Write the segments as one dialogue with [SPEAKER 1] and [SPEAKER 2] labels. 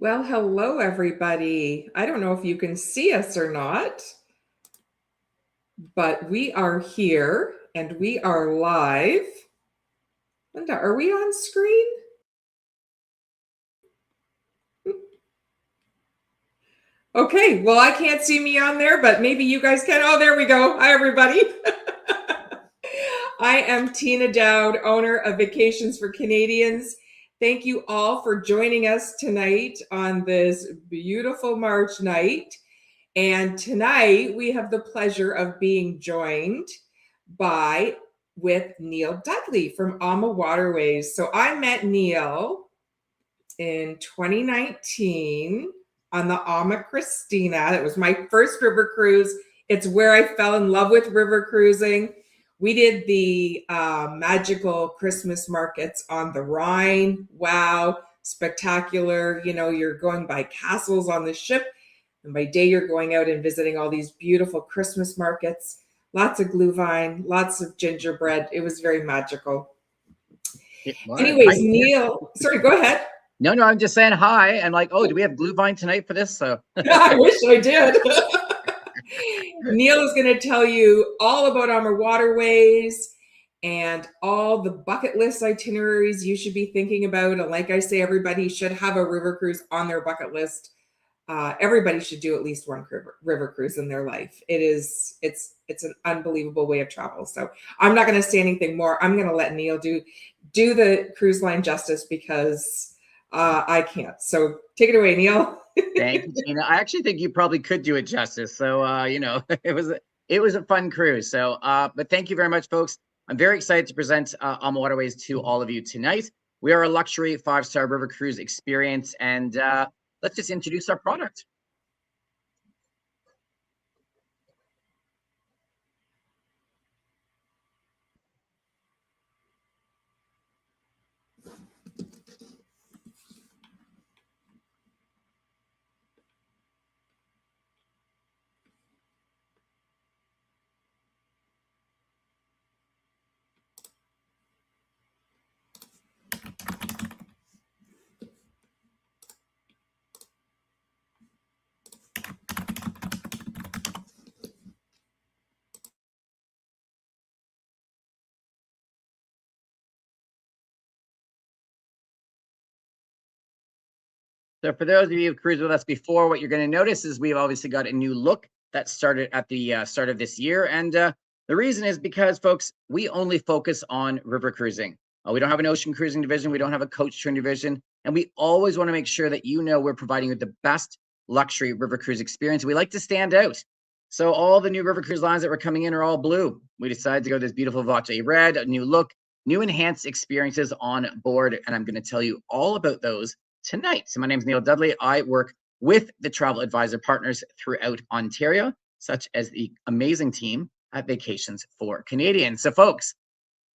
[SPEAKER 1] Well, hello, everybody. I don't know if you can see us or not, but we are here and we are live. Linda, are we on screen? Okay, well, I can't see me on there, but maybe you guys can. Oh, there we go. Hi, everybody. I am Teena Dowd, owner of Vacations for Canadians. Thank you all for joining us tonight on this beautiful March night. And tonight we have the pleasure of being joined with Neil Dudley from AmaWaterways. So I met Neil in 2019 on the Ama Christina. It was my first river cruise. It's where I fell in love with river cruising. We did the magical Christmas markets on the Rhine. Wow, spectacular. You know, you're going by castles on the ship, and by day you're going out and visiting all these beautiful Christmas markets. Lots of glühwein, lots of gingerbread. It was very magical. Anyways, Neil, sorry, go ahead.
[SPEAKER 2] No, I'm just saying hi. And like, oh, do we have glühwein tonight for this? So
[SPEAKER 1] I wish I did. Neil is going to tell you all about AmaWaterways and all the bucket list itineraries you should be thinking about. And like I say, everybody should have a river cruise on their bucket list. Everybody should do at least one river cruise in their life. It's an unbelievable way of travel. So I'm not going to say anything more. I'm going to let Neil do the cruise line justice because I can't. So take it away, Neil.
[SPEAKER 2] Thank you, Teena. I actually think you probably could do it justice. So you know, it was a fun cruise. So but thank you very much, folks. I'm very excited to present AmaWaterways to all of you tonight. We are a luxury 5-star river cruise experience, and let's just introduce our product. So for those of you who've cruised with us before, what you're going to notice is we've obviously got a new look that started at the start of this year. And the reason is because, folks, we only focus on river cruising. We don't have an ocean cruising division. We don't have a coach touring division. And we always want to make sure that you know we're providing you with the best luxury river cruise experience. We like to stand out. So all the new river cruise lines that were coming in are all blue. We decided to go this beautiful Vache red, a new look, new enhanced experiences on board. And I'm going to tell you all about those tonight. So my name is Neil Dudley. I work with the travel advisor partners throughout Ontario, such as the amazing team at Vacations for Canadians. So folks,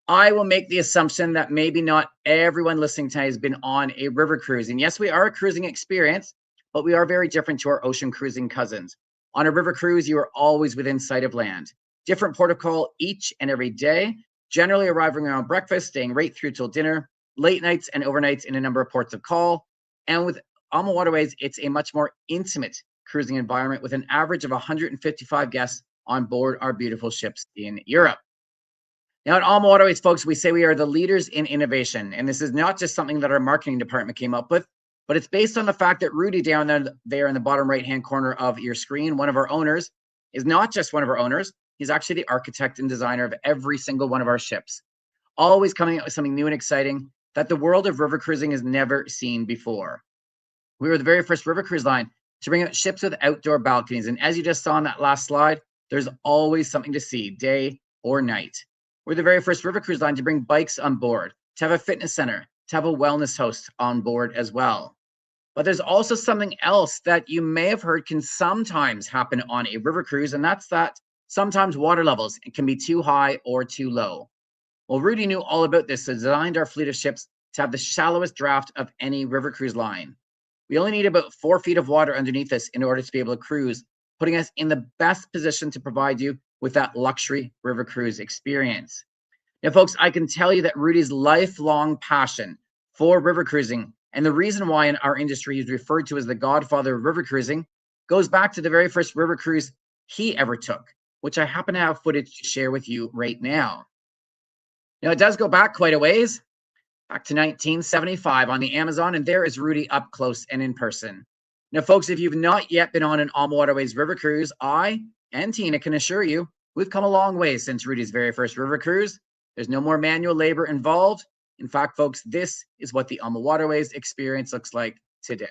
[SPEAKER 2] I will make the assumption that maybe not everyone listening tonight has been on a river cruise. And yes, we are a cruising experience, but we are very different to our ocean cruising cousins. On a river cruise, you are always within sight of land. Different port of call each and every day, generally arriving around breakfast, staying right through till dinner, late nights and overnights in a number of ports of call. And with AmaWaterways, it's a much more intimate cruising environment with an average of 155 guests on board our beautiful ships in Europe. Now at AmaWaterways, folks, we say we are the leaders in innovation. And this is not just something that our marketing department came up with, but it's based on the fact that Rudy down there in the bottom right-hand corner of your screen, one of our owners, is not just one of our owners. He's actually the architect and designer of every single one of our ships. Always coming up with something new and exciting that the world of river cruising has never seen before. We were the very first river cruise line to bring out ships with outdoor balconies. And as you just saw on that last slide, there's always something to see, day or night. We're the very first river cruise line to bring bikes on board, to have a fitness center, to have a wellness host on board as well. But there's also something else that you may have heard can sometimes happen on a river cruise, and that's that sometimes water levels can be too high or too low. Well, Rudy knew all about this, so designed our fleet of ships to have the shallowest draft of any river cruise line. We only need about 4 feet of water underneath us in order to be able to cruise, putting us in the best position to provide you with that luxury river cruise experience. Now, folks, I can tell you that Rudy's lifelong passion for river cruising And the reason why in our industry he's referred to as the godfather of river cruising goes back to the very first river cruise he ever took, which I happen to have footage to share with you right now. Now, it does go back quite a ways, back to 1975 on the Amazon, and there is Rudy up close and in person. Now, folks, if you've not yet been on an AmaWaterways river cruise, I and Teena can assure you we've come a long way since Rudy's very first river cruise. There's no more manual labor involved. In fact, folks, this is what the AmaWaterways experience looks like today.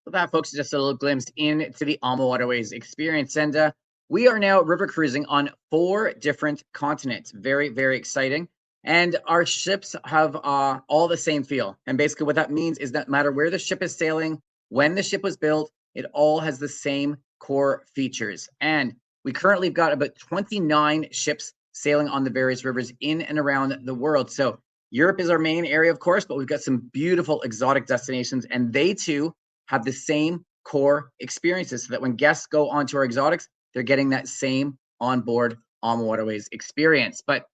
[SPEAKER 2] So that, folks, is just a little glimpse into the AmaWaterways experience. And we are now river cruising on 4 different continents. Very, very exciting. And our ships have all the same feel. And basically, what that means is that no matter where the ship is sailing, when the ship was built, it all has the same core features. And we currently have got about 29 ships sailing on the various rivers in and around the world. So Europe is our main area, of course, but we've got some beautiful exotic destinations, and they too have the same core experiences so that when guests go onto our exotics, they're getting that same onboard AmaWaterways experience. But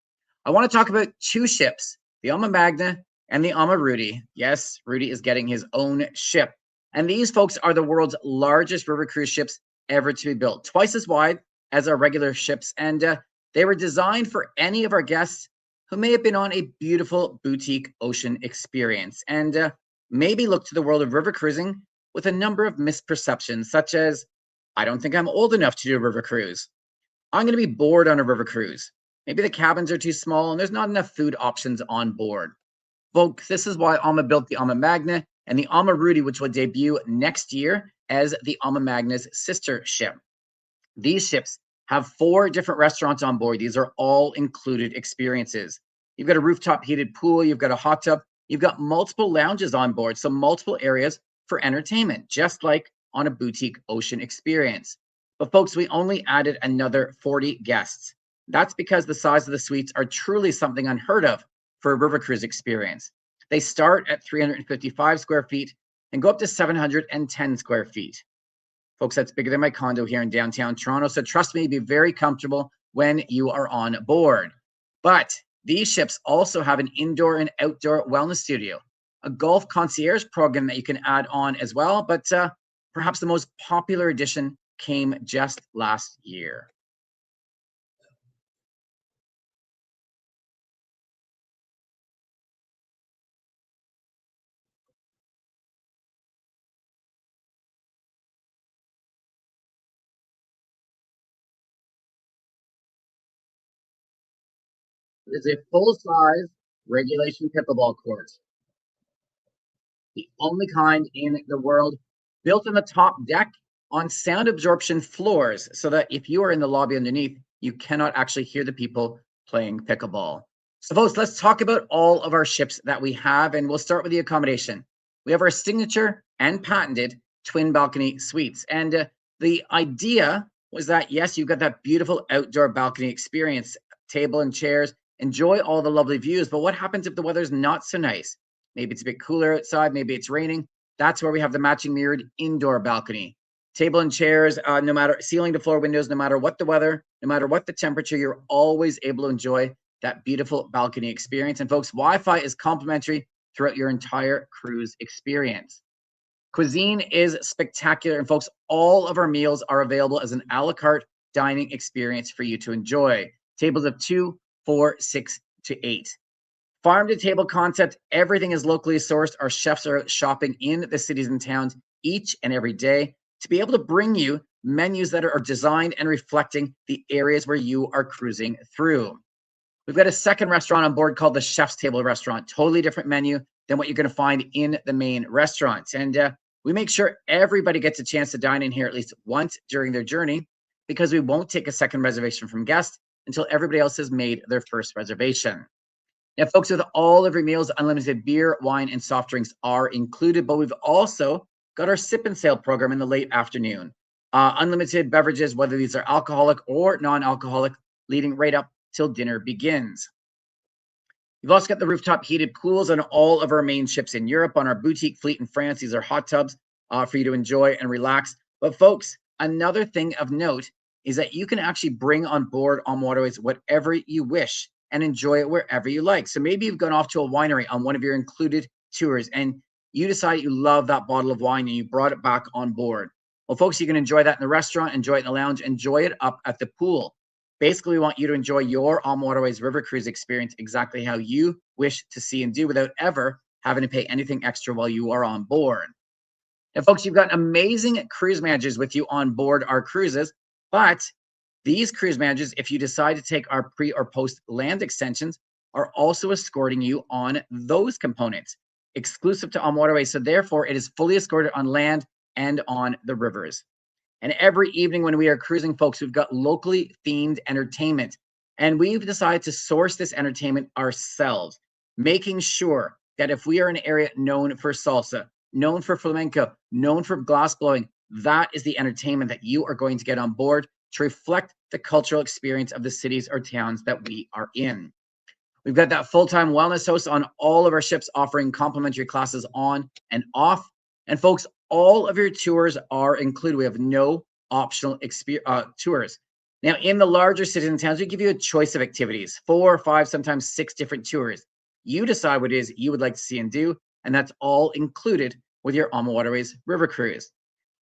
[SPEAKER 2] I want to talk about 2 ships, the Ama Magna and the Ama Rudy. Yes, Rudy is getting his own ship. And these folks are the world's largest river cruise ships ever to be built, twice as wide as our regular ships. And they were designed for any of our guests who may have been on a beautiful boutique ocean experience and maybe look to the world of river cruising with a number of misperceptions, such as, I don't think I'm old enough to do a river cruise. I'm going to be bored on a river cruise. Maybe the cabins are too small and there's not enough food options on board. Folks, this is why Ama built the Ama Magna and the Ama Rudy, which will debut next year as the Ama Magna's sister ship. These ships have 4 different restaurants on board. These are all included experiences. You've got a rooftop heated pool, you've got a hot tub, you've got multiple lounges on board, so multiple areas for entertainment, just like on a boutique ocean experience. But folks, we only added another 40 guests. That's because the size of the suites are truly something unheard of for a river cruise experience. They start at 355 square feet and go up to 710 square feet. Folks, that's bigger than my condo here in downtown Toronto. So trust me, be very comfortable when you are on board. But these ships also have an indoor and outdoor wellness studio, a golf concierge program that you can add on as well. But perhaps the most popular addition came just last year. It is a full-size regulation pickleball court. the only kind in the world, built on the top deck on sound absorption floors, so that if you are in the lobby underneath, you cannot actually hear the people playing pickleball. So folks, let's talk about all of our ships that we have, and we'll start with the accommodation. We have our signature and patented twin balcony suites. And the idea was that, yes, you've got that beautiful outdoor balcony experience, table and chairs, enjoy all the lovely views. But what happens if the weather's not so nice? Maybe it's a bit cooler outside, maybe it's raining. That's where we have the matching mirrored indoor balcony. Table and chairs, no matter ceiling to floor windows, no matter what the weather, no matter what the temperature, you're always able to enjoy that beautiful balcony experience. And folks, Wi-Fi is complimentary throughout your entire cruise experience. Cuisine is spectacular. And folks, all of our meals are available as an a la carte dining experience for you to enjoy. Tables of 2, 4, 6 to 8. Farm to table concept, everything is locally sourced. Our chefs are shopping in the cities and towns each and every day to be able to bring you menus that are designed and reflecting the areas where you are cruising through. We've got a second restaurant on board called the Chef's Table Restaurant, totally different menu than what you're going to find in the main restaurants. And we make sure everybody gets a chance to dine in here at least once during their journey, because we won't take a second reservation from guests until everybody else has made their first reservation. Now, folks, with all of your meals, unlimited beer, wine, and soft drinks are included, but we've also got our sip and sail program in the late afternoon. Unlimited beverages, whether these are alcoholic or non-alcoholic, leading right up till dinner begins. We've also got the rooftop heated pools on all of our main ships in Europe. On our boutique fleet in France, these are hot tubs for you to enjoy and relax. But folks, another thing of note is that you can actually bring on board AmaWaterways whatever you wish and enjoy it wherever you like. So maybe you've gone off to a winery on one of your included tours and you decide you love that bottle of wine and you brought it back on board. Well, folks, you can enjoy that in the restaurant, enjoy it in the lounge, enjoy it up at the pool. Basically, we want you to enjoy your AmaWaterways river cruise experience exactly how you wish to see and do without ever having to pay anything extra while you are on board. Now, folks, you've got amazing cruise managers with you on board our cruises, but these cruise managers, if you decide to take our pre or post land extensions, are also escorting you on those components, exclusive to AmaWaterways. So therefore, it is fully escorted on land and on the rivers. And every evening when we are cruising, folks, we've got locally themed entertainment. And we've decided to source this entertainment ourselves, making sure that if we are in an area known for salsa, known for flamenco, known for glass blowing, that is the entertainment that you are going to get on board to reflect the cultural experience of the cities or towns that we are in. We've got that full-time wellness host on all of our ships offering complimentary classes on and off. And folks, all of your tours are included. We have no optional tours. Now, in the larger cities and towns, we give you a choice of activities, 4, 5, sometimes 6 different tours. You decide what it is you would like to see and do, and that's all included with your AmaWaterways river cruise.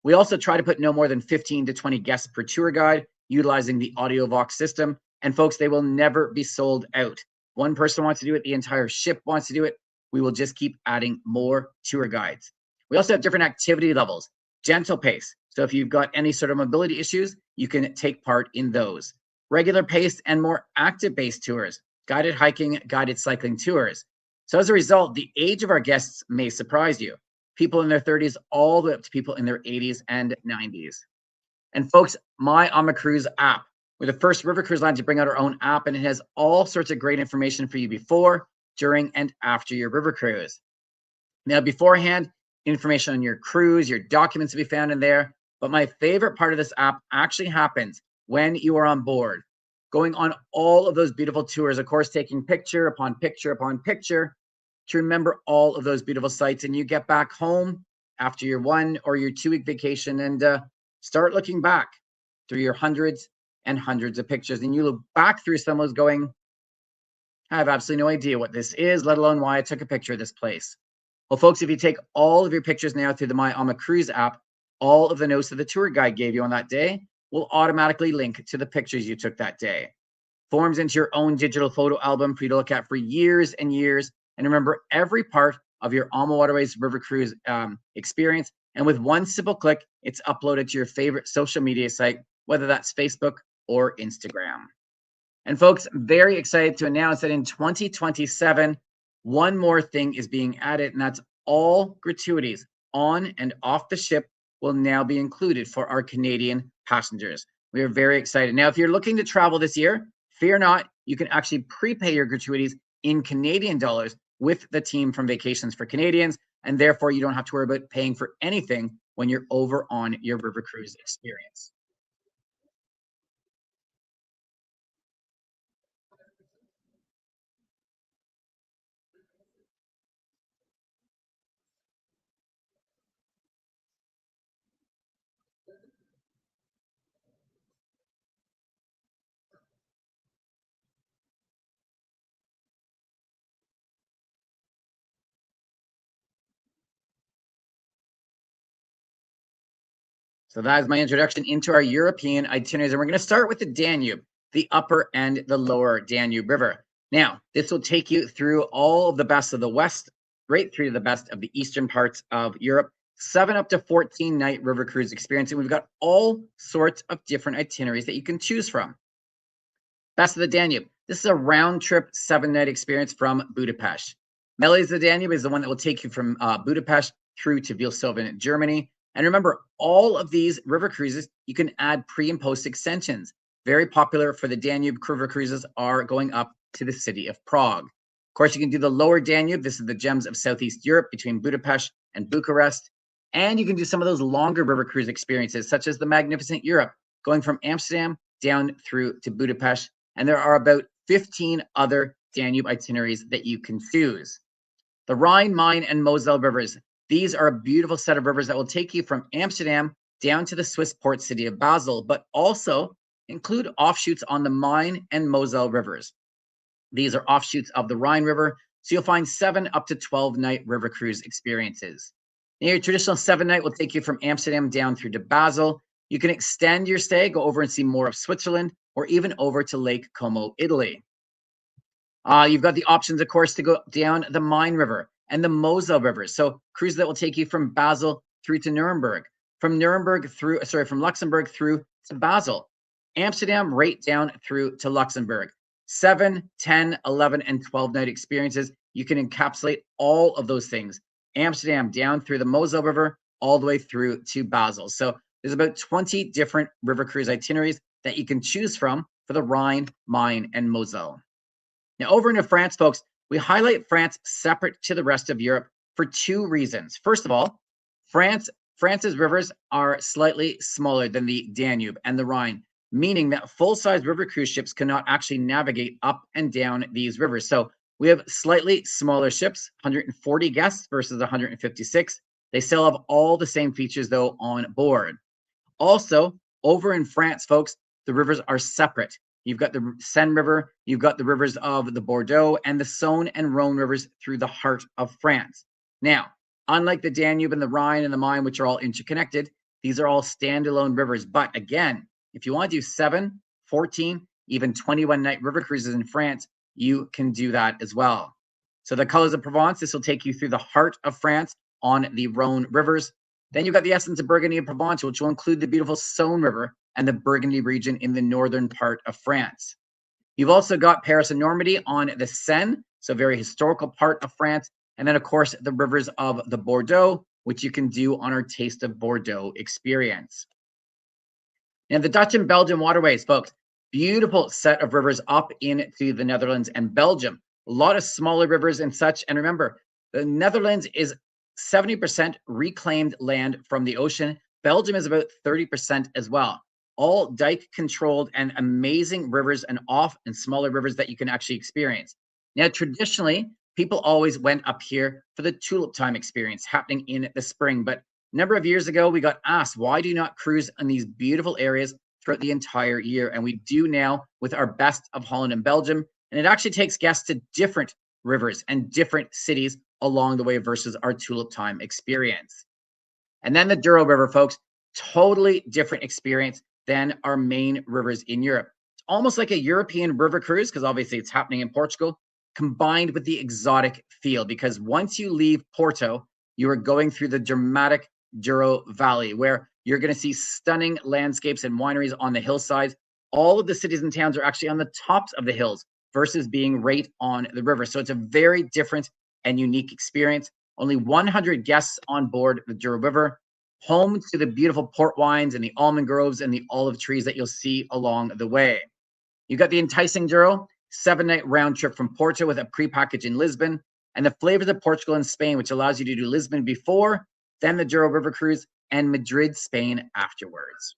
[SPEAKER 2] We also try to put no more than 15 to 20 guests per tour guide, utilizing the AudioVox system. And folks, they will never be sold out. One person wants to do it, the entire ship wants to do it. We will just keep adding more tour guides. We also have different activity levels, gentle pace. So if you've got any sort of mobility issues, you can take part in those. Regular pace and more active-based tours, guided hiking, guided cycling tours. So as a result, the age of our guests may surprise you. People in their 30s all the way up to people in their 80s and 90s. And folks, my AmaCruise app, we're the first river cruise line to bring out our own app, and it has all sorts of great information for you before, during, and after your river cruise. Now, beforehand, information on your cruise, your documents will be found in there. But my favorite part of this app actually happens when you are on board, going on all of those beautiful tours, of course, taking picture upon picture upon picture to remember all of those beautiful sites. And you get back home after your 1 or your 2 week vacation and start looking back through your hundreds and hundreds of pictures. And you look back through some of those going, I have absolutely no idea what this is, let alone why I took a picture of this place. Well, folks, if you take all of your pictures now through the My AmaCruise app, all of the notes that the tour guide gave you on that day will automatically link to the pictures you took that day. Forms into your own digital photo album for you to look at for years and years. And remember every part of your AmaWaterways river cruise experience. And with one simple click, it's uploaded to your favorite social media site, whether that's Facebook or Instagram. And folks, very excited to announce that in 2027, one more thing is being added, and that's all gratuities on and off the ship will now be included for our Canadian passengers. We are very excited. Now, if you're looking to travel this year, fear not, you can actually prepay your gratuities in Canadian dollars with the team from Vacations for Canadians, and therefore you don't have to worry about paying for anything when you're over on your river cruise experience. So that is my introduction into our European itineraries. And we're going to start with the Danube, the upper and the lower Danube River. Now, this will take you through all of the best of the West, right through to the best of the eastern parts of Europe, 7 up to 14 night river cruise experience. And we've got all sorts of different itineraries that you can choose from. Best of the Danube. This is a round trip 7-night experience from Budapest. Melli's the Danube is the one that will take you from Budapest through to Vilshofen, Germany. And remember, all of these river cruises, you can add pre and post extensions. Very popular for the Danube river cruises are going up to the city of Prague. Of course, you can do the lower Danube. This is the gems of Southeast Europe between Budapest and Bucharest. And you can do some of those longer river cruise experiences, such as the Magnificent Europe, going from Amsterdam down through to Budapest. And there are about 15 other Danube itineraries that you can choose. The Rhine, Main, and Moselle rivers. These are a beautiful set of rivers that will take you from Amsterdam down to the Swiss port city of Basel, but also include offshoots on the Main and Moselle rivers. These are offshoots of the Rhine River, so you'll find 7 up to 12-night river cruise experiences. Now, your traditional 7-night will take you from Amsterdam down through to Basel. You can extend your stay, go over and see more of Switzerland, or even over to Lake Como, Italy. You've got the options, of course, to go down the Main River and the Moselle River. So cruises that will take you from Basel through to Nuremberg, from Luxembourg through to Basel, Amsterdam right down through to Luxembourg. 7, 10, 11, and 12-night experiences. You can encapsulate all of those things. Amsterdam down through the Moselle River, all the way through to Basel. So there's about 20 different river cruise itineraries that you can choose from for the Rhine, Main, and Moselle. Now, over into France, folks, we highlight France separate to the rest of Europe for 2 reasons. First of all, France's rivers are slightly smaller than the Danube and the Rhine, meaning that full-size river cruise ships cannot actually navigate up and down these rivers. So we have slightly smaller ships, 140 guests versus 156. They still have all the same features, though, on board. Also, over in France, folks, the rivers are separate. You've got the Seine River, you've got the rivers of the Bordeaux and the Saône and Rhone rivers through the heart of France. Now, unlike the Danube and the Rhine and the Main, which are all interconnected, these are all standalone rivers. But again, if you want to do 7, 14, even 21-night river cruises in France, you can do that as well. So the Colors of Provence, this will take you through the heart of France on the Rhone rivers. Then you've got the Essence of Burgundy and Provence, which will include the beautiful Saône River and the Burgundy region in the northern part of France. You've also got Paris and Normandy on the Seine, so very historical part of France. And then, of course, the rivers of the Bordeaux, which you can do on our Taste of Bordeaux experience. Now, the Dutch and Belgian waterways, folks, beautiful set of rivers up into the Netherlands and Belgium. A lot of smaller rivers and such. And remember, the Netherlands is 70% reclaimed land from the ocean. Belgium is about 30% as well. All dike controlled and amazing rivers and off and smaller rivers that you can actually experience. Now, traditionally, people always went up here for the tulip time experience happening in the spring. But a number of years ago, we got asked, why do you not cruise in these beautiful areas throughout the entire year? And we do now with our Best of Holland and Belgium. And it actually takes guests to different rivers and different cities along the way versus our tulip time experience. And then the Douro River, folks, totally different experience than our main rivers in Europe. It's almost like a European river cruise, because obviously it's happening in Portugal, combined with the exotic feel, because once you leave Porto, you are going through the dramatic Douro Valley, where you're going to see stunning landscapes and wineries on the hillsides. All of the cities and towns are actually on the tops of the hills versus being right on the river. So it's a very different and unique experience. Only 100 guests on board the Douro River, home to the beautiful port wines and the almond groves and the olive trees that you'll see along the way. You got the enticing Douro, 7-night round trip from Porto with a pre-package in Lisbon, and the flavors of Portugal and Spain, which allows you to do Lisbon before, then the Douro River cruise, and Madrid, Spain afterwards.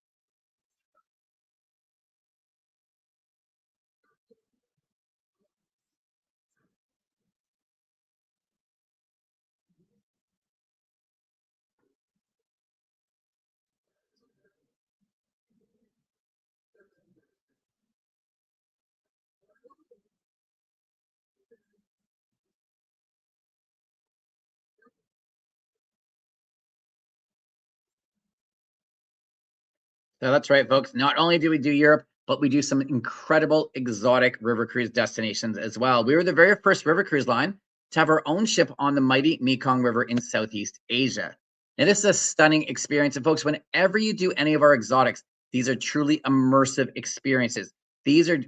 [SPEAKER 2] So that's right, folks. Not only do we do Europe, but we do some incredible exotic river cruise destinations as well. We were the very first river cruise line to have our own ship on the mighty Mekong River in Southeast Asia. Now, this is a stunning experience. And folks, whenever you do any of our exotics, these are truly immersive experiences. These are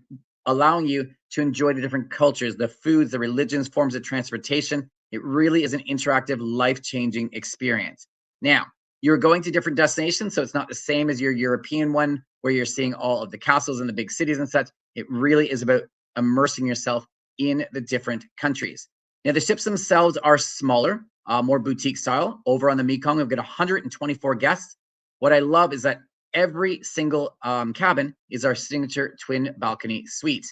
[SPEAKER 2] allowing you to enjoy the different cultures, the foods, the religions, forms of transportation. It really is an interactive, life-changing experience. Now, you're going to different destinations, so it's not the same as your European one where you're seeing all of the castles and the big cities and such. It really is about immersing yourself in the different countries. Now, the ships themselves are smaller, more boutique style. Over on the Mekong, we've got 124 guests. What I love is that every single cabin is our signature twin balcony suite.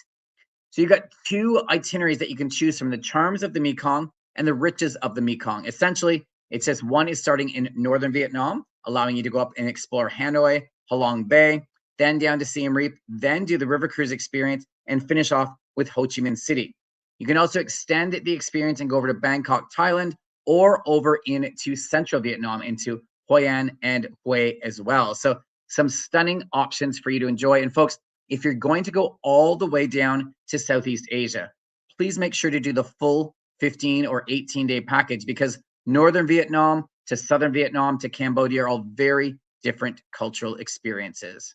[SPEAKER 2] So you've got 2 itineraries that you can choose from: the charms of the Mekong and the riches of the Mekong. Essentially, it says one is starting in northern Vietnam, allowing you to go up and explore Hanoi, Halong Bay, then down to Siem Reap, then do the river cruise experience, and finish off with Ho Chi Minh City. You can also extend the experience and go over to Bangkok, Thailand, or over into central Vietnam, into Hoi An and Hue as well. So some stunning options for you to enjoy. And folks, if you're going to go all the way down to Southeast Asia, please make sure to do the full 15 or 18-day package, because Northern Vietnam to Southern Vietnam to Cambodia are all very different cultural experiences.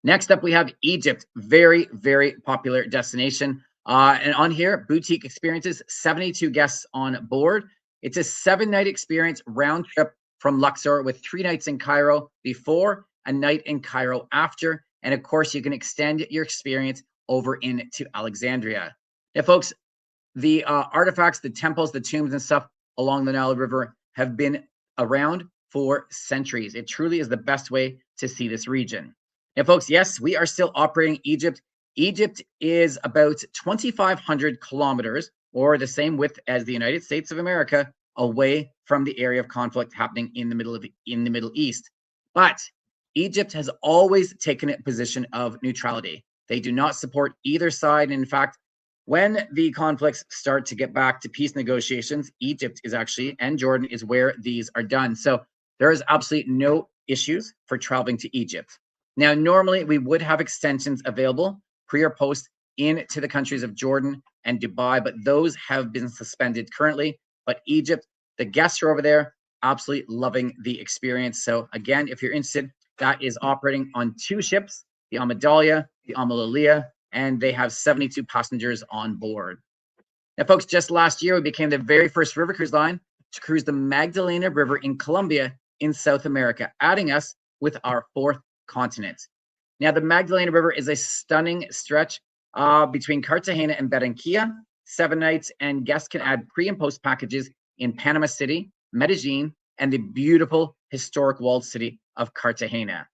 [SPEAKER 2] Next up, we have Egypt. Very, very popular destination. And on here, boutique experiences, 72 guests on board. It's a 7-night experience, round trip from Luxor, with 3 nights in Cairo before, a night in Cairo after. And of course, you can extend your experience over into Alexandria. Now, folks, the artifacts, the temples, the tombs and stuff along the Nile River have been around for centuries. It truly is the best way to see this region. Now, folks, yes, we are still operating Egypt. Egypt is about 2,500 kilometers, or the same width as the United States of America, away from the area of conflict happening in the Middle East. But Egypt has always taken a position of neutrality. They do not support either side. In fact, when the conflicts start to get back to peace negotiations, Egypt is actually, and Jordan is where these are done. So there is absolutely no issues for traveling to Egypt. Now, normally we would have extensions available pre or post into the countries of Jordan and Dubai, but those have been suspended currently. But Egypt, the guests are over there, absolutely loving the experience. So again, if you're interested, that is operating on 2 ships, the Amadalia, the Amalalia, and they have 72 passengers on board. Now, folks, just last year, we became the very first river cruise line to cruise the Magdalena River in Colombia in South America, adding us with our 4th continent. Now, the Magdalena River is a stunning stretch between Cartagena and Barranquilla, 7 nights, and guests can add pre and post packages in Panama City, Medellin, and the beautiful historic walled city of Cartagena.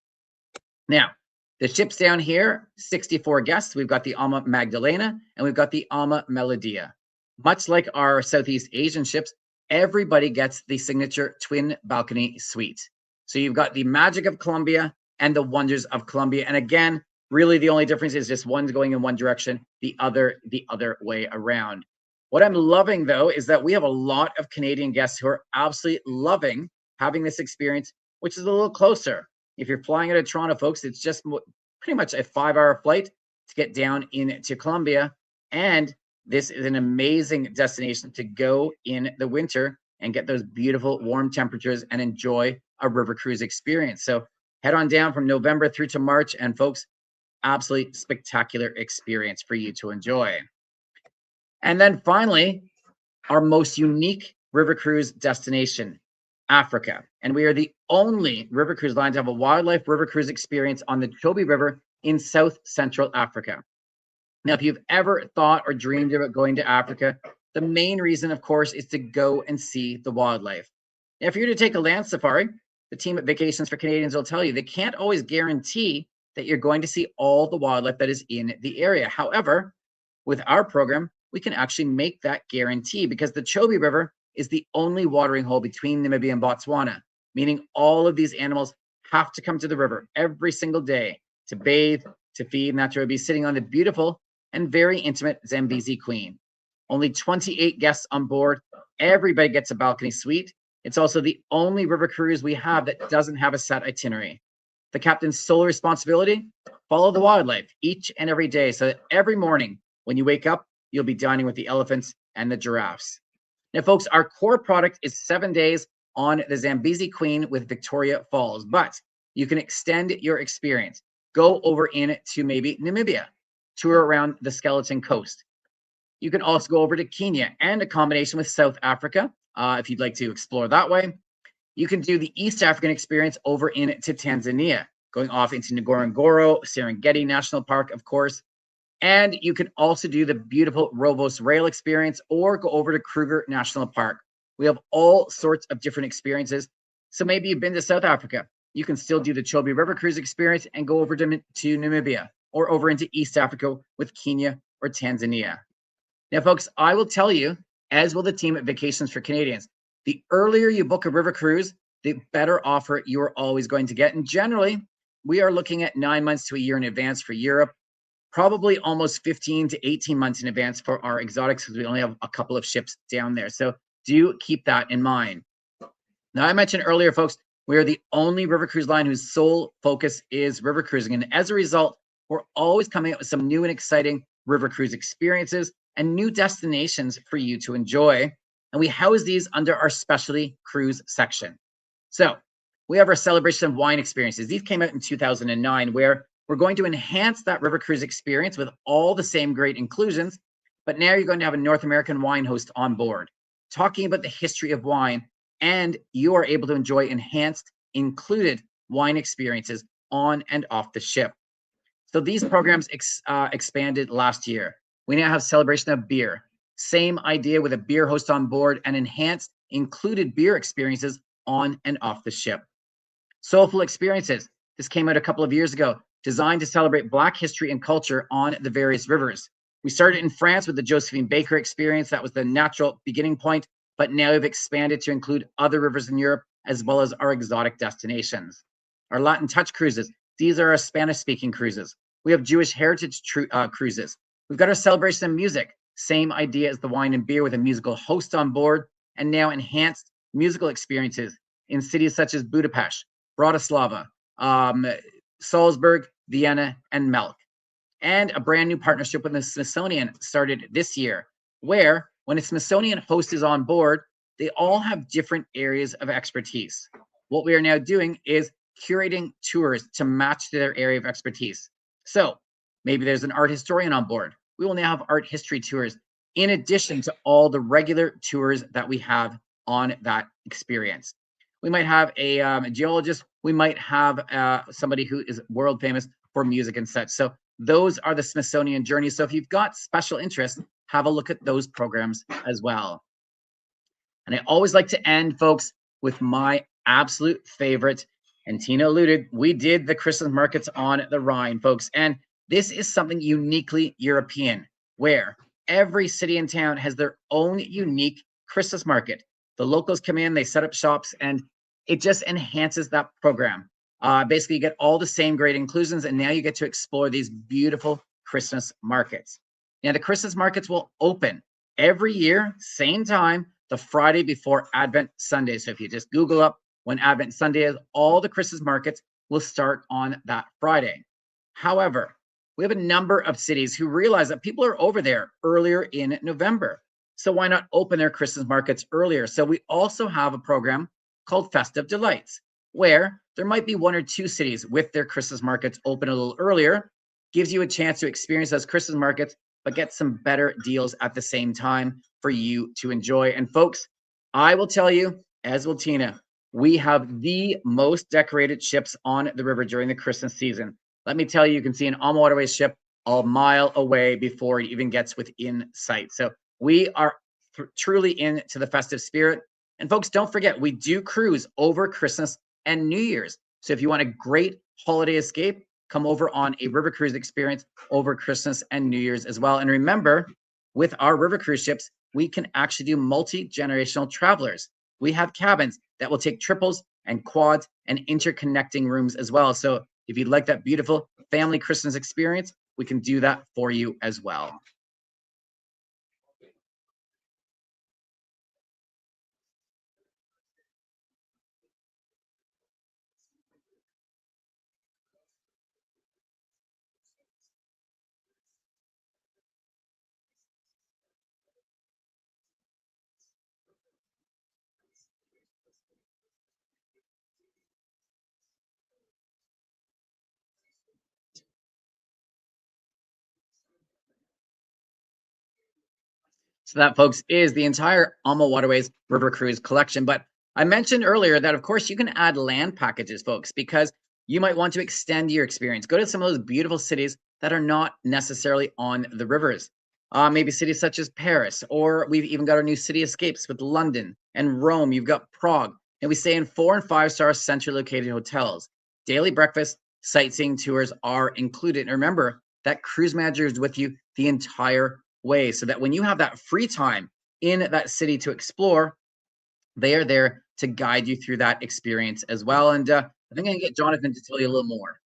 [SPEAKER 2] Now, the ships down here, 64 guests. We've got the Ama Magdalena and we've got the Ama Melodia. Much like our Southeast Asian ships, everybody gets the signature twin balcony suite. So you've got the magic of Colombia and the wonders of Colombia. And again, really the only difference is just one's going in one direction, the other way around. What I'm loving, though, is that we have a lot of Canadian guests who are absolutely loving having this experience, which is a little closer. If you're flying out of Toronto, folks, it's just pretty much a 5-hour flight to get down into Colombia. And this is an amazing destination to go in the winter and get those beautiful warm temperatures and enjoy a river cruise experience. So head on down from November through to March, and folks, absolutely spectacular experience for you to enjoy. And then finally, our most unique river cruise destination, Africa. And we are the only river cruise line to have a wildlife river cruise experience on the Chobe River in South Central Africa. Now, if you've ever thought or dreamed about going to Africa, the main reason, of course, is to go and see the wildlife. Now, if you're to take a land safari, the team at Vacations for Canadians will tell you they can't always guarantee that you're going to see all the wildlife that is in the area. However, with our program, we can actually make that guarantee because the Chobe River is the only watering hole between Namibia and Botswana, meaning all of these animals have to come to the river every single day to bathe, to feed, and that's where we'll be sitting on the beautiful and very intimate Zambezi Queen. Only 28 guests on board. Everybody gets a balcony suite. It's also the only river cruise we have that doesn't have a set itinerary. The captain's sole responsibility, follow the wildlife each and every day so that every morning when you wake up, you'll be dining with the elephants and the giraffes. Now, folks, our core product is 7 days on the Zambezi Queen with Victoria Falls, but you can extend your experience. Go over into maybe Namibia, tour around the Skeleton Coast. You can also go over to Kenya and a combination with South Africa if you'd like to explore that way. You can do the East African experience over into Tanzania, going off into Ngorongoro, Serengeti National Park, of course. And you can also do the beautiful Rovos Rail experience or go over to Kruger National Park. We have all sorts of different experiences. So maybe you've been to South Africa. You can still do the Chobe River Cruise experience and go over to Namibia or over into East Africa with Kenya or Tanzania. Now, folks, I will tell you, as will the team at Vacations for Canadians, the earlier you book a river cruise, the better offer you are always going to get. And generally, we are looking at 9 months to a year in advance for Europe, probably almost 15 to 18 months in advance for our exotics because we only have a couple of ships down there. So do keep that in mind. Now, I mentioned earlier, folks, we are the only river cruise line whose sole focus is river cruising. And as a result, we're always coming up with some new and exciting river cruise experiences and new destinations for you to enjoy. And we house these under our specialty cruise section. So we have our celebration of wine experiences. These came out in 2009, where we're going to enhance that river cruise experience with all the same great inclusions, but now you're going to have a North American wine host on board, talking about the history of wine, and you are able to enjoy enhanced, included wine experiences on and off the ship. So these programs expanded last year. We now have celebration of beer. Same idea with a beer host on board and enhanced, included beer experiences on and off the ship. Soulful experiences. This came out a couple of years ago, designed to celebrate Black history and culture on the various rivers. We started in France with the Josephine Baker experience. That was the natural beginning point, but now we've expanded to include other rivers in Europe, as well as our exotic destinations. Our Latin Touch cruises. These are our Spanish-speaking cruises. We have Jewish heritage cruises. We've got our celebration of music. Same idea as the wine and beer with a musical host on board, and now enhanced musical experiences in cities such as Budapest, Bratislava, Salzburg, Vienna, and Melk. And a brand new partnership with the Smithsonian started this year, where when a Smithsonian host is on board, they all have different areas of expertise. What we are now doing is curating tours to match their area of expertise. So maybe there's an art historian on board. We will now have art history tours in addition to all the regular tours that we have on that experience. We might have a geologist. We might have somebody who is world famous for music and such. So those are the Smithsonian journeys. So if you've got special interest, have a look at those programs as well. And I always like to end, folks, with my absolute favorite. And Teena alluded, we did the Christmas markets on the Rhine, folks. And this is something uniquely European, where every city and town has their own unique Christmas market. The locals come in, they set up shops, and it just enhances that program. Basically, you get all the same great inclusions, and now you get to explore these beautiful Christmas markets. Now, the Christmas markets will open every year, same time, the Friday before Advent Sunday. So if you just Google up when Advent Sunday is, all the Christmas markets will start on that Friday. However, we have a number of cities who realize that people are over there earlier in November. So why not open their Christmas markets earlier? So we also have a program called Festive Delights, where there might be 1 or 2 cities with their Christmas markets open a little earlier, gives you a chance to experience those Christmas markets, but get some better deals at the same time for you to enjoy. And folks, I will tell you, as will Tina, we have the most decorated ships on the river during the Christmas season. Let me tell you, you can see an AmaWaterways ship a mile away before it even gets within sight. So we are truly into the festive spirit. And folks, don't forget, we do cruise over Christmas and New Year's. So if you want a great holiday escape, come over on a river cruise experience over Christmas and New Year's as well. And remember, with our river cruise ships, we can actually do multi-generational travelers. We have cabins that will take triples and quads and interconnecting rooms as well. So if you'd like that beautiful family Christmas experience, we can do that for you as well. So that, folks, is the entire AmaWaterways River Cruise collection. But I mentioned earlier that, of course, you can add land packages, folks, because you might want to extend your experience. Go to some of those beautiful cities that are not necessarily on the rivers. Maybe cities such as Paris, or we've even got our new city escapes with London and Rome. You've got Prague, and we stay in 4- and 5-star centrally located hotels. Daily breakfast, sightseeing tours are included. And remember that cruise manager is with you the entire way, so that when you have that free time in that city to explore, they are there to guide you through that experience as well. And I think I can get Jonathan to tell you a little more.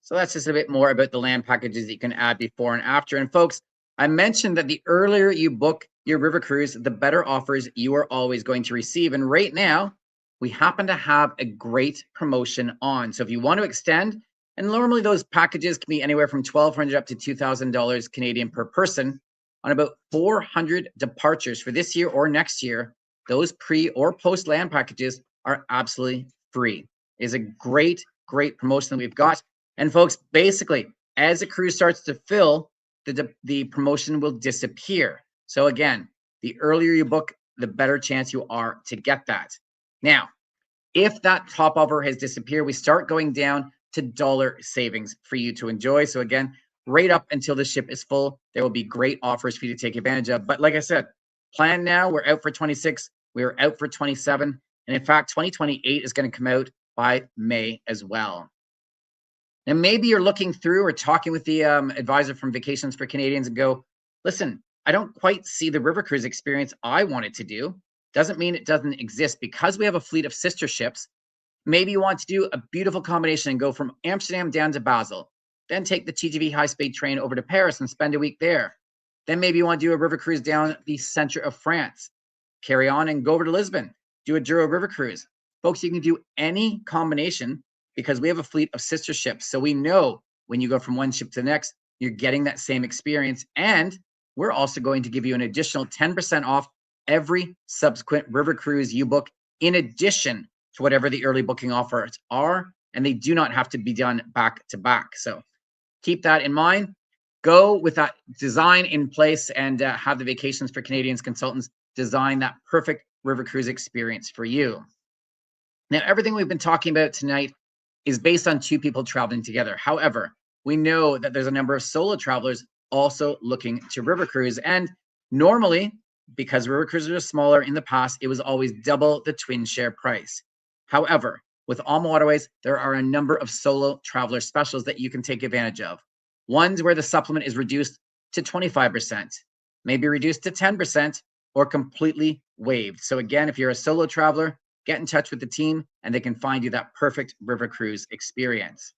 [SPEAKER 2] So that's just a bit more about the land packages that you can add before and after. And folks, I mentioned that the earlier you book your river cruise, the better offers you are always going to receive. And right now, we happen to have a great promotion on. So if you want to extend, and normally those packages can be anywhere from $1,200 up to $2,000 Canadian per person, on about 400 departures for this year or next year, those pre or post land packages are absolutely free. It is a great, great promotion that we've got. And folks, basically, as the cruise starts to fill, the promotion will disappear. So again, the earlier you book, the better chance you are to get that. Now, if that top offer has disappeared, we start going down to dollar savings for you to enjoy. So again, right up until the ship is full, there will be great offers for you to take advantage of. But like I said, plan now. We're out for 26. We're out for 27. And in fact, 2028 is going to come out by May as well. And maybe you're looking through or talking with the advisor from Vacations for Canadians and go, listen, I don't quite see the river cruise experience I wanted to do. Doesn't mean it doesn't exist. Because we have a fleet of sister ships, maybe you want to do a beautiful combination and go from Amsterdam down to Basel, then take the TGV high-speed train over to Paris and spend a week there. Then maybe you want to do a river cruise down the center of France, carry on and go over to Lisbon, do a Douro river cruise. Folks, you can do any combination because we have a fleet of sister ships. So we know when you go from one ship to the next, you're getting that same experience. And we're also going to give you an additional 10% off every subsequent river cruise you book, in addition to whatever the early booking offers are. And they do not have to be done back to back. So keep that in mind. go with that design in place and have the Vacations for Canadians consultants design that perfect river cruise experience for you. Now, everything we've been talking about tonight is based on two people traveling together. However, we know that there's a number of solo travelers also looking to river cruise. And normally, because river cruises are smaller in the past, it was always double the twin share price. However, with AmaWaterways, there are a number of solo traveler specials that you can take advantage of. Ones where the supplement is reduced to 25%, maybe reduced to 10%, or completely waived. So again, if you're a solo traveler, get in touch with the team and they can find you that perfect river cruise experience.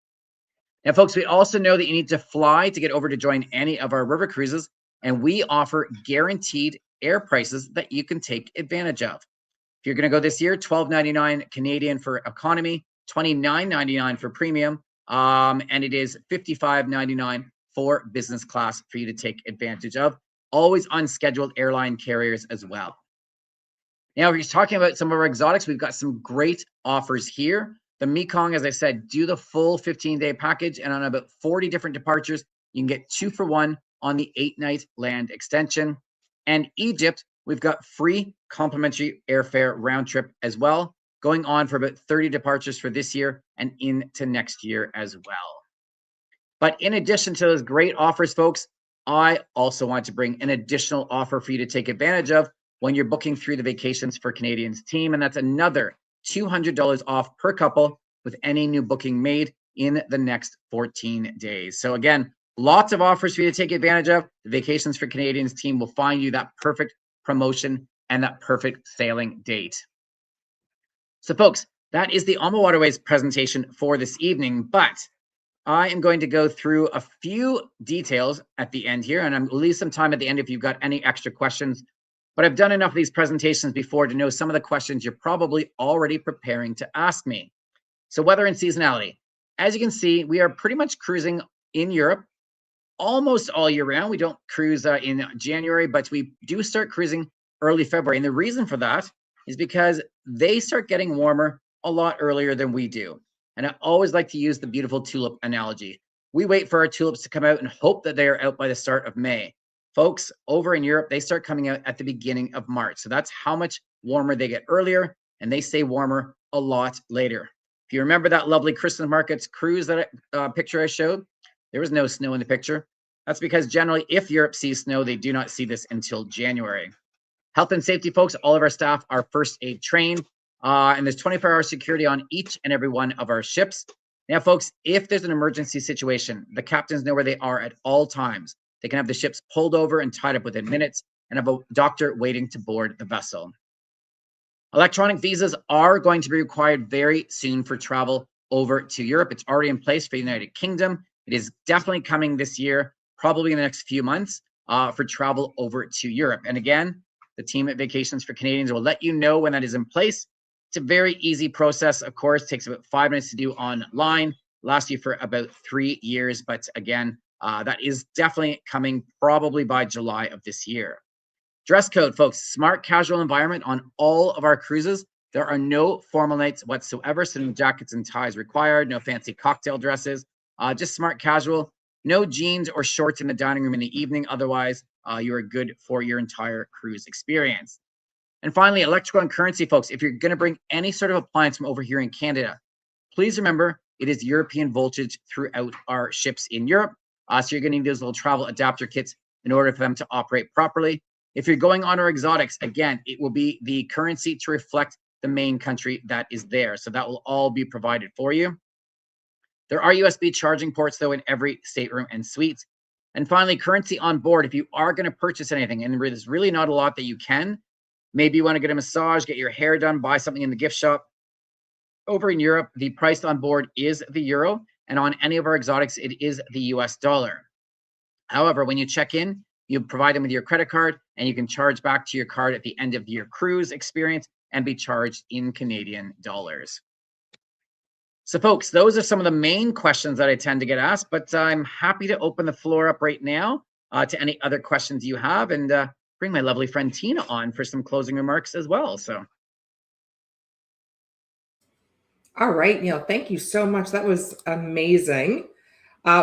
[SPEAKER 2] Now, folks, we also know that you need to fly to get over to join any of our river cruises, and we offer guaranteed air prices that you can take advantage of. If you're going to go this year, $12.99 Canadian for economy, $29.99 for premium, and it is $55.99 for business class for you to take advantage of. Always on scheduled airline carriers as well. Now, if you're talking about some of our exotics, we've got some great offers here. The Mekong, as I said, do the full 15-day package, and on about 40 different departures, you can get 2 for 1 on the 8-night land extension. And Egypt, we've got free complimentary airfare round trip as well, going on for about 30 departures for this year and into next year as well. But in addition to those great offers, folks, I also want to bring an additional offer for you to take advantage of when you're booking through the Vacations for Canadians team, and that's another $200 off per couple with any new booking made in the next 14 days. So again, lots of offers for you to take advantage of. The Vacations for Canadians team will find you that perfect promotion and that perfect sailing date. So folks, that is the AmaWaterways presentation for this evening, but I am going to go through a few details at the end here, and I'm going to leave some time at the end if you've got any extra questions. But I've done enough of these presentations before to know some of the questions you're probably already preparing to ask me. So weather and seasonality. As you can see, we are pretty much cruising in Europe almost all year round. We don't cruise in January, but we do start cruising early February. And the reason for that is because they start getting warmer a lot earlier than we do. And I always like to use the beautiful tulip analogy. We wait for our tulips to come out and hope that they are out by the start of May. Folks, over in Europe, they start coming out at the beginning of March. So that's how much warmer they get earlier, and they stay warmer a lot later. If you remember that lovely Christmas markets cruise that picture I showed, there was no snow in the picture. That's because generally, if Europe sees snow, they do not see this until January. Health and safety, folks, all of our staff are first aid trained, and there's 24-hour security on each and every one of our ships. Now, folks, if there's an emergency situation, the captains know where they are at all times. They can have the ships pulled over and tied up within minutes and have a doctor waiting to board the vessel. Electronic visas are going to be required very soon for travel over to Europe. It's already in place for the United Kingdom. It is definitely coming this year, probably in the next few months, for travel over to Europe. And again, the team at Vacations for Canadians will let you know when that is in place. It's a very easy process, of course. It takes about 5 minutes to do online. Lasts you for about 3 years, but again, that is definitely coming probably by July of this year. Dress code, folks, smart casual environment on all of our cruises. There are no formal nights whatsoever, so no jackets and ties required, no fancy cocktail dresses, just smart casual. No jeans or shorts in the dining room in the evening. Otherwise, you are good for your entire cruise experience. And finally, electrical and currency, folks. If you're going to bring any sort of appliance from over here in Canada, please remember it is European voltage throughout our ships in Europe. So you're going to need those little travel adapter kits in order for them to operate properly. If you're going on our exotics, again, it will be the currency to reflect the main country that is there. So that will all be provided for you. There are USB charging ports, though, in every stateroom and suite. And finally, currency on board. If you are going to purchase anything, and there's really not a lot that you can, maybe you want to get a massage, get your hair done, buy something in the gift shop. Over in Europe, the price on board is the euro, and on any of our exotics, it is the US dollar. However, when you check in, you provide them with your credit card, and you can charge back to your card at the end of your cruise experience and be charged in Canadian dollars. So folks, those are some of the main questions that I tend to get asked, but I'm happy to open the floor up right now to any other questions you have, and bring my lovely friend Teena on for some closing remarks as well. So.
[SPEAKER 1] All right, Neil, thank you so much. That was amazing.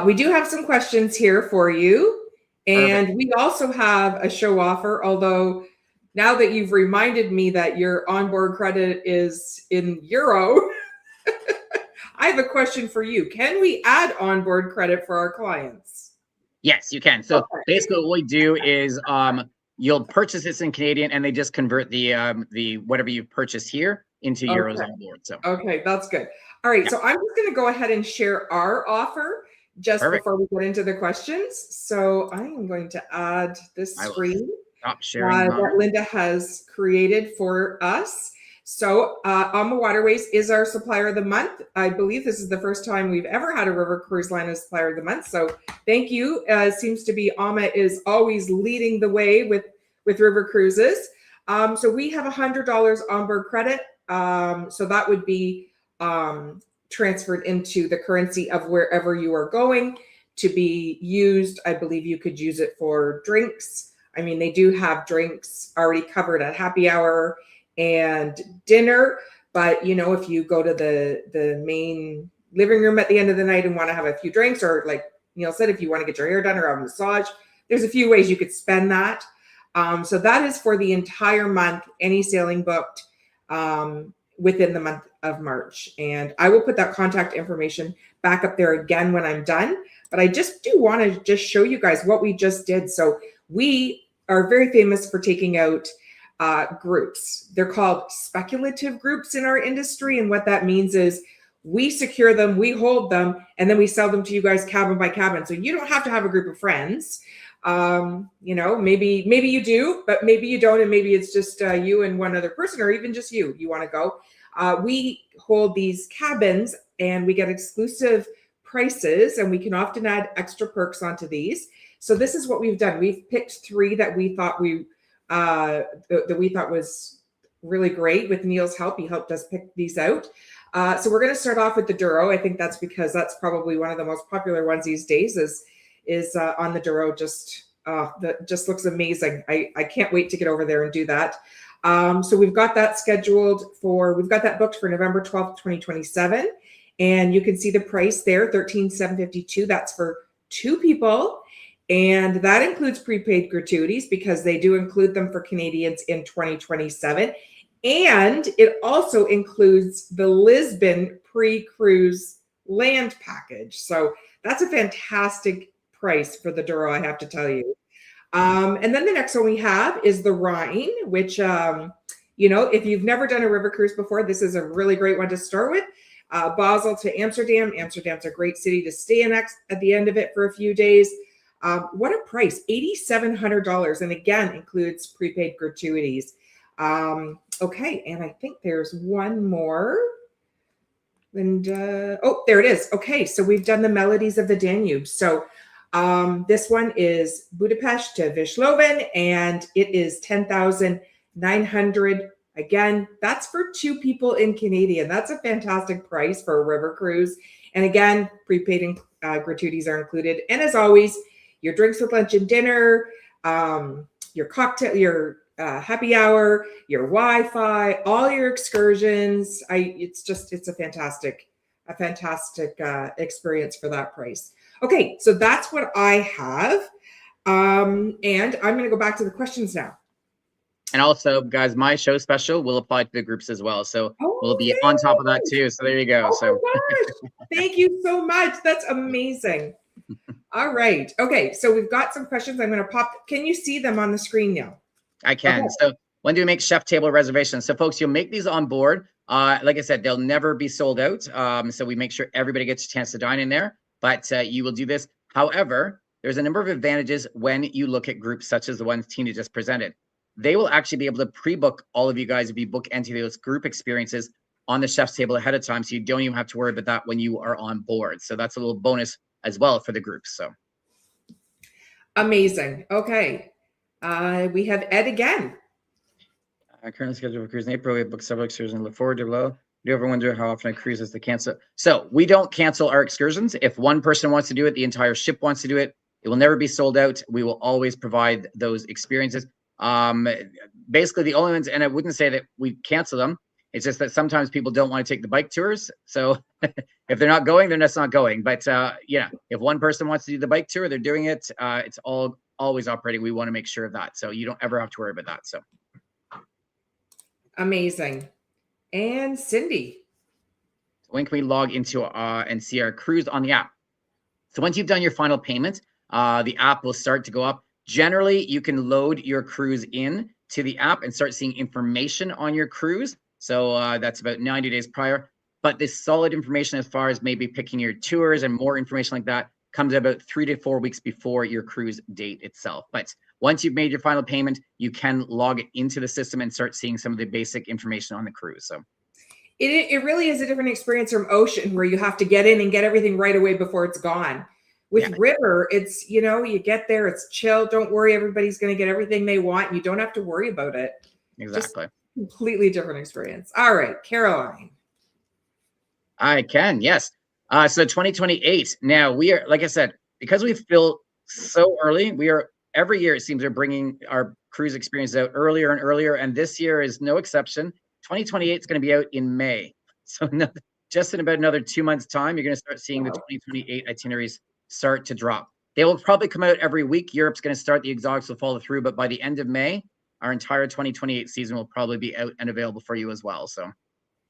[SPEAKER 1] We do have some questions here for you. And
[SPEAKER 2] Perfect.
[SPEAKER 1] we also have a show offer, although now that you've reminded me that your onboard credit is in euro, I have a question for you. Can we add onboard credit for our clients?
[SPEAKER 2] Yes, you can. So
[SPEAKER 1] Okay.
[SPEAKER 2] basically what we do is you'll purchase this in Canadian and they just convert the whatever you purchase here into euros
[SPEAKER 1] Okay.
[SPEAKER 2] on board. So
[SPEAKER 1] Okay, that's good. All right,
[SPEAKER 2] yeah,
[SPEAKER 1] so I'm just going to go ahead and share our offer just
[SPEAKER 2] perfect.
[SPEAKER 1] before we get into the questions. So I am going to add this
[SPEAKER 2] I will
[SPEAKER 1] screen
[SPEAKER 2] stop sharing
[SPEAKER 1] that
[SPEAKER 2] mine.
[SPEAKER 1] Linda has created for us. So AmaWaterways is our supplier of the month. I believe this is the first time we've ever had a river cruise line as supplier of the month. So thank you. Seems to be Ama is always leading the way with river cruises. So we have $100 onboard credit. So that would be transferred into the currency of wherever you are going to be used. I believe you could use it for drinks. I mean, they do have drinks already covered at happy hour and dinner, but you know, if you go to the main living room at the end of the night and want to have a few drinks, or like Neil said, if you want to get your hair done or have a massage, there's a few ways you could spend that. So that is for the entire month, any sailing booked within the month of March. And I will put that contact information back up there again when I'm done. But I just do want to just show you guys what we just did. So we are very famous for taking out groups. They're called speculative groups in our industry. And what that means is we secure them, we hold them, and then we sell them to you guys cabin by cabin. So you don't have to have a group of friends. You know, maybe you do, but maybe you don't, and maybe it's just you and one other person, or even just you want to go. We hold these cabins and we get exclusive prices, and we can often add extra perks onto these. So this is what we've done. We've picked 3 that we thought was really great. With Neil's help, he helped us pick these out. So we're going to start off with the Douro. I think that's because that's probably one of the most popular ones these days. Is on the Douro. That just looks amazing. I can't wait to get over there and do that. So we've got that booked for November 12th, 2027. And you can see the price there, $13,752. That's for 2 people. And that includes prepaid gratuities because they do include them for Canadians in 2027. And it also includes the Lisbon pre-cruise land package. So that's a fantastic price for the Douro, I have to tell you. And then the next one we have is the Rhine, which, you know, if you've never done a river cruise before, this is a really great one to start with. Basel to Amsterdam. Amsterdam's a great city to stay in at the end of it for a few days. What a price, $8,700. And again, includes prepaid gratuities. Okay, and I think there's one more. And oh, there it is. Okay, so we've done the Melodies of the Danube. So this one is Budapest to Wiesloven, and it is 10,900. Again, that's for 2 people in Canadian. That's a fantastic price for a river cruise. And again, prepaid gratuities are included. And as always, your drinks with lunch and dinner, your cocktail, your happy hour, your Wi-Fi, all your excursions. It's a fantastic experience for that price. Okay, so that's what I have. And I'm going to go back to the questions now.
[SPEAKER 2] And also, guys, my show special will apply to the groups as well. So we'll be
[SPEAKER 1] yay!
[SPEAKER 2] on top of that too. So there you go.
[SPEAKER 1] Oh
[SPEAKER 2] So
[SPEAKER 1] my gosh. Thank you so much. That's amazing. All right. Okay, so we've got some questions. I'm going to pop. Can you see them on the screen now?
[SPEAKER 2] I can. Okay. So when do you make chef table reservations? So folks, you'll make these on board. Like I said, they'll never be sold out. So we make sure everybody gets a chance to dine in there, but you will do this. However, there's a number of advantages when you look at groups such as the ones Teena just presented. They will actually be able to pre-book all of you guys if you book into those group experiences on the chef's table ahead of time. So you don't even have to worry about that when you are on board. So that's a little bonus as well for the groups. So
[SPEAKER 1] amazing. Okay. We have Ed again.
[SPEAKER 2] Currently scheduled for cruise in April. We have booked several excursions and look forward to below. Do you ever wonder how often a cruise is to cancel? So we don't cancel our excursions. If one person wants to do it, the entire ship wants to do it. It will never be sold out. We will always provide those experiences. Basically the only ones, and I wouldn't say that we cancel them. It's just that sometimes people don't want to take the bike tours. So if they're not going, they're just not going. But yeah, if one person wants to do the bike tour, they're doing it. It's always operating. We want to make sure of that. So you don't ever have to worry about that. So
[SPEAKER 1] amazing. And Cindy.
[SPEAKER 2] when can we log into and see our cruise on the app? So once you've done your final payment, the app will start to go up. Generally, you can load your cruise in to the app and start seeing information on your cruise. So that's about 90 days prior. But this solid information as far as maybe picking your tours and more information like that comes about 3 to 4 weeks before your cruise date itself. But once you've made your final payment, you can log it into the system and start seeing some of the basic information on the cruise. So
[SPEAKER 1] it really is a different experience from ocean, where you have to get in and get everything right away before it's gone. With river, it's, you know, you get there, it's chill. Don't worry, everybody's going to get everything they want. And you don't have to worry about it.
[SPEAKER 2] Exactly.
[SPEAKER 1] Just completely different experience. All right, Caroline.
[SPEAKER 2] I can, yes. So 2028. Now we are, like I said, because we've built so early, we are every year it seems they're bringing our cruise experiences out earlier and earlier, and this year is no exception. 2028 is going to be out in May, so just in about another 2 months' time, you're going to start seeing the 2028 itineraries start to drop. They will probably come out every week. Europe's going to start, the exotics will follow through, but by the end of May, our entire 2028 season will probably be out and available for you as well. So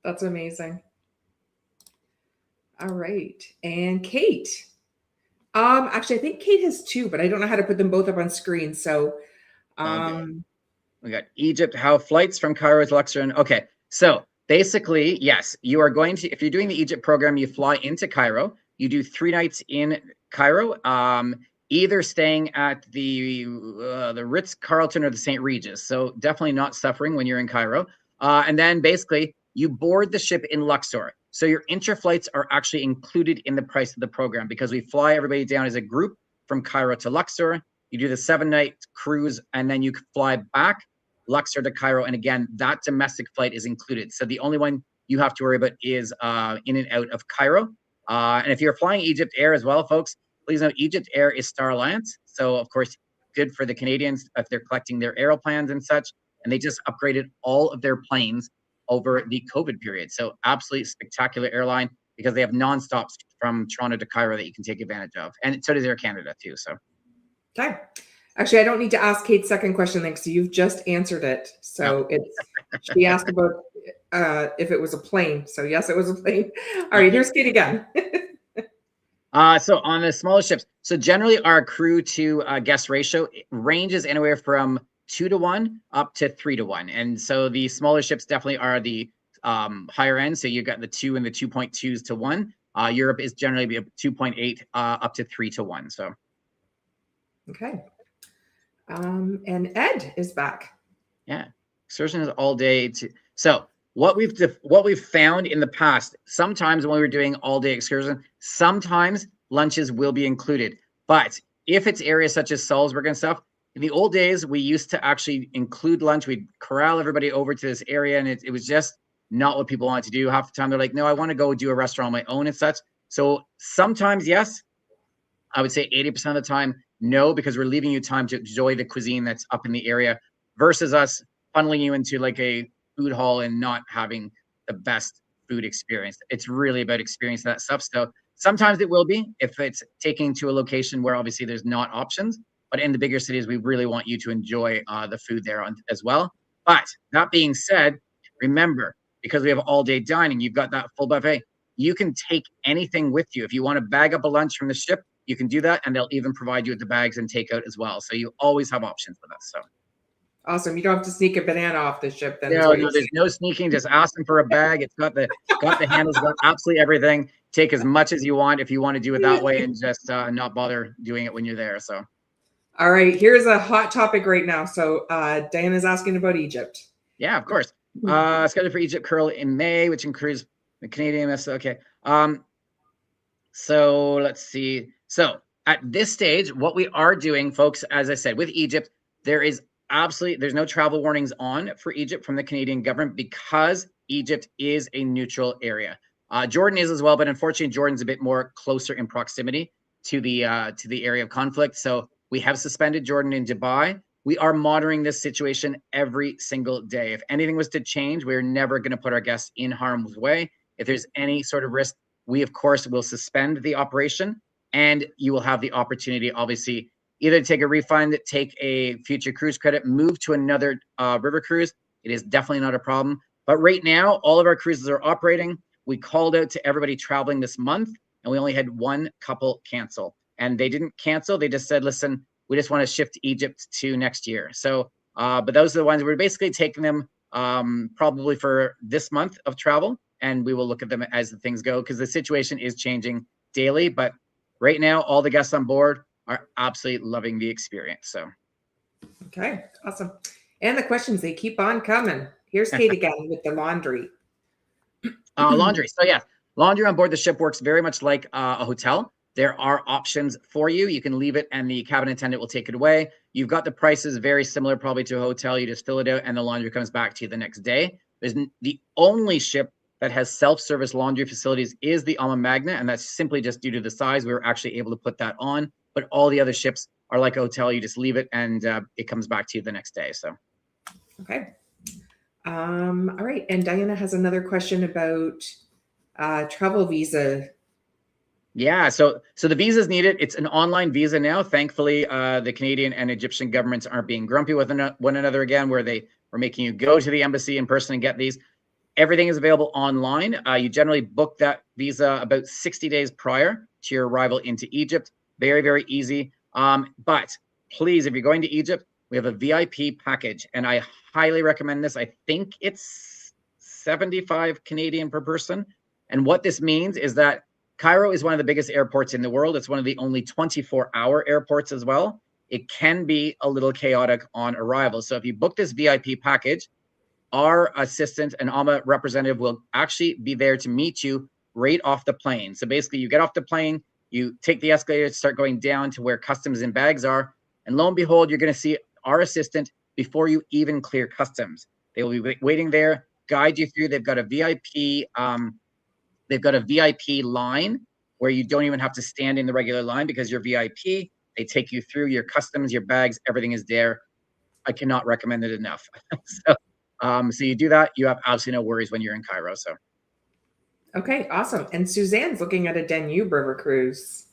[SPEAKER 1] that's amazing. All right. And Kate. Actually, I think Kate has two, but I don't know how to put them both up on screen. So
[SPEAKER 2] we got Egypt, how flights from Cairo to Luxor. Okay. So basically, yes, you are going to, if you're doing the Egypt program, you fly into Cairo. You do 3 nights in Cairo, either staying at the Ritz-Carlton or the St. Regis. So definitely not suffering when you're in Cairo. And then basically you board the ship in Luxor. So your intra-flights are actually included in the price of the program because we fly everybody down as a group from Cairo to Luxor. You do the 7-night cruise and then you fly back Luxor to Cairo. And again, that domestic flight is included. So the only one you have to worry about is in and out of Cairo. And if you're flying Egypt Air as well, folks, please note Egypt Air is Star Alliance. So of course, good for the Canadians if they're collecting their aeroplanes and such. And they just upgraded all of their planes over the COVID period. So absolutely spectacular airline because they have nonstops from Toronto to Cairo that you can take advantage of. And so does Air Canada too. So
[SPEAKER 1] okay. Actually, I don't need to ask Kate's second question then, because you've just answered it. So she asked about if it was a plane. So yes, it was a plane. All right, here's Kate again.
[SPEAKER 2] So on the smaller ships, so generally our crew to guest ratio ranges anywhere from 2 to 1 up to 3 to 1. And so the smaller ships definitely are the higher end. So you've got the 2 and the 2.2s to 1. Europe is generally 2.8 up to 3 to 1. So
[SPEAKER 1] okay. And Ed is back.
[SPEAKER 2] Yeah, excursion is all day. So what we've found in the past, sometimes when we were doing all day excursion, sometimes lunches will be included. But if it's areas such as Salzburg and stuff, in the old days, we used to actually include lunch. We'd corral everybody over to this area, and it was just not what people wanted to do. Half the time, they're like, no, I want to go do a restaurant on my own and such. So sometimes, yes, I would say 80% of the time, no, because we're leaving you time to enjoy the cuisine that's up in the area versus us funneling you into like a food hall and not having the best food experience. It's really about experiencing that stuff. So sometimes it will be if it's taking to a location where obviously there's not options, but in the bigger cities, we really want you to enjoy the food there as well. But that being said, remember, because we have all day dining, you've got that full buffet, you can take anything with you. If you want to bag up a lunch from the ship, you can do that, and they'll even provide you with the bags and takeout as well. So you always have options with us. So
[SPEAKER 1] awesome. You don't have to sneak a banana off the ship then.
[SPEAKER 2] No, there's no sneaking. Just ask them for a bag. It's got the handles, got absolutely everything. Take as much as you want if you want to do it that way, and just not bother doing it when you're there. So
[SPEAKER 1] all right, here's a hot topic right now. So Diana's asking about Egypt.
[SPEAKER 2] Yeah, of course. Scheduled for Egypt curl in May, which includes the Canadian MS. Okay. So let's see. So at this stage, what we are doing, folks, as I said, with Egypt, there's no travel warnings on for Egypt from the Canadian government because Egypt is a neutral area. Jordan is as well, but unfortunately, Jordan's a bit more closer in proximity to the area of conflict. So we have suspended Jordan in Dubai. we are monitoring this situation every single day. If anything was to change, we're never going to put our guests in harm's way. If there's any sort of risk, we of course will suspend the operation, and you will have the opportunity, obviously, either take a refund, take a future cruise credit, move to another river cruise. It is definitely not a problem. But right now, all of our cruises are operating. We called out to everybody traveling this month, and we only had one couple cancel. And they didn't cancel. They just said, listen, we just want to shift to Egypt to next year. So, but those are the ones we're basically taking them probably for this month of travel, and we will look at them as the things go, because the situation is changing daily. But right now, all the guests on board are absolutely loving the experience. So,
[SPEAKER 1] okay, awesome. And the questions, they keep on coming. Here's Kate again with the laundry.
[SPEAKER 2] Laundry. So yeah, laundry on board the ship works very much like a hotel. There are options for you. You can leave it and the cabin attendant will take it away. You've got the prices very similar probably to a hotel. You just fill it out and the laundry comes back to you the next day. There's the only ship that has self-service laundry facilities is the AmaMagna, and that's simply just due to the size. We were actually able to put that on, but all the other ships are like a hotel. You just leave it and it comes back to you the next day. So,
[SPEAKER 1] okay. All right. And Diana has another question about travel visa.
[SPEAKER 2] Yeah, so the visa's needed. It's an online visa now. Thankfully, the Canadian and Egyptian governments aren't being grumpy with one another again, where they were making you go to the embassy in person and get these. Everything is available online. You generally book that visa about 60 days prior to your arrival into Egypt. Very, very easy. But please, if you're going to Egypt, we have a VIP package, and I highly recommend this. I think it's 75 Canadian per person. And what this means is that Cairo is one of the biggest airports in the world. It's one of the only 24-hour airports as well. It can be a little chaotic on arrival. So if you book this VIP package, our assistant and AMA representative will actually be there to meet you right off the plane. So basically you get off the plane, you take the escalator, start going down to where customs and bags are. And lo and behold, you're going to see our assistant before you even clear customs. They will be waiting there, guide you through. They've got a VIP line where you don't even have to stand in the regular line because you're VIP. They take you through your customs, your bags, everything is there. I cannot recommend it enough. So you do that, you have absolutely no worries when you're in Cairo. So,
[SPEAKER 1] okay, awesome. And Suzanne's looking at a Danube River cruise.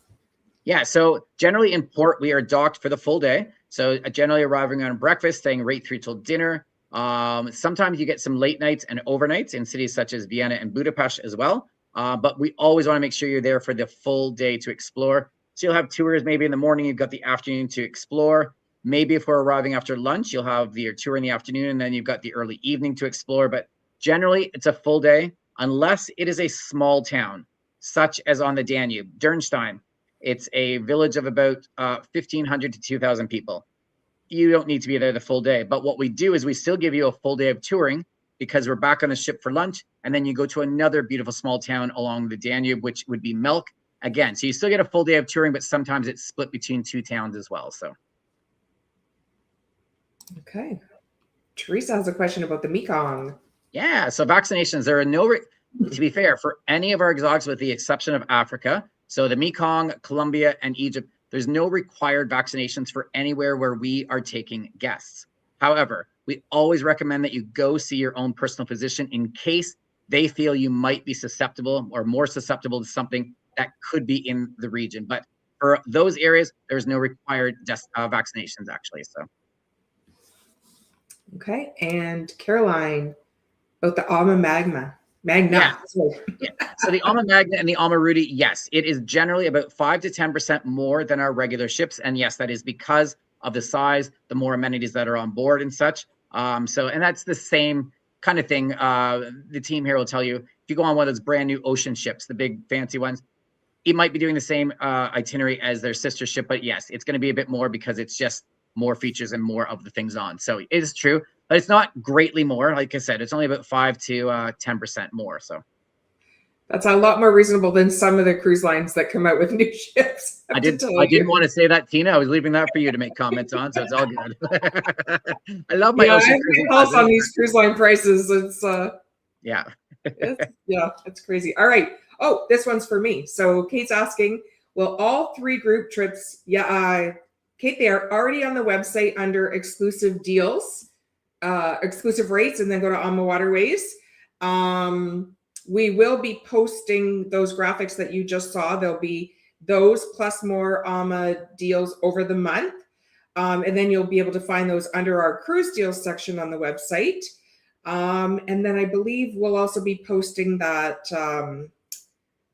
[SPEAKER 2] yeah, so generally in port, we are docked for the full day. So generally arriving on breakfast, staying right through till dinner. Sometimes you get some late nights and overnights in cities such as Vienna and Budapest as well. But we always want to make sure you're there for the full day to explore. So you'll have tours maybe in the morning, you've got the afternoon to explore. Maybe if we're arriving after lunch, you'll have your tour in the afternoon, and then you've got the early evening to explore. But generally, it's a full day, unless it is a small town, such as on the Danube. Dürnstein, it's a village of about 1,500 to 2,000 people. You don't need to be there the full day. But what we do is we still give you a full day of touring, because we're back on the ship for lunch, and then you go to another beautiful small town along the Danube, which would be Melk. Again, so you still get a full day of touring, but sometimes it's split between two towns as well. So.
[SPEAKER 1] Okay. Teresa has a question about the Mekong.
[SPEAKER 2] Yeah, so vaccinations, there are no, to be fair, for any of our exotics with the exception of Africa, so the Mekong, Colombia, and Egypt, there's no required vaccinations for anywhere where we are taking guests. However, we always recommend that you go see your own personal physician in case they feel you might be susceptible or more susceptible to something that could be in the region. But for those areas, there's no required vaccinations actually, so.
[SPEAKER 1] Okay, and Caroline about the Magna.
[SPEAKER 2] Yeah. Yeah. So the AmaMagna and the AmaRudy, yes, it is generally about 5 to 10% more than our regular ships, and yes, that is because of the size, the more amenities that are on board and such. And that's the same kind of thing. The team here will tell you, if you go on one of those brand new ocean ships, the big fancy ones, it might be doing the same itinerary as their sister ship, but yes, it's going to be a bit more because it's just more features and more of the things on. So it is true, but it's not greatly more. Like I said, it's only about 5 to 10% more. So
[SPEAKER 1] that's a lot more reasonable than some of the cruise lines that come out with new ships.
[SPEAKER 2] I didn't want to say that, Teena. I was leaving that for you to make comments on, so it's all good. I love my ocean cruising.
[SPEAKER 1] Pulse on these cruise line prices. It's
[SPEAKER 2] yeah.
[SPEAKER 1] It's crazy. All right. Oh, this one's for me. So Kate's asking, will all 3 group trips Kate, they are already on the website under exclusive deals, exclusive rates, and then go to AmaWaterways. We will be posting those graphics that you just saw. There'll be those plus more Ama deals over the month. And then you'll be able to find those under our cruise deals section on the website. And then I believe we'll also be posting that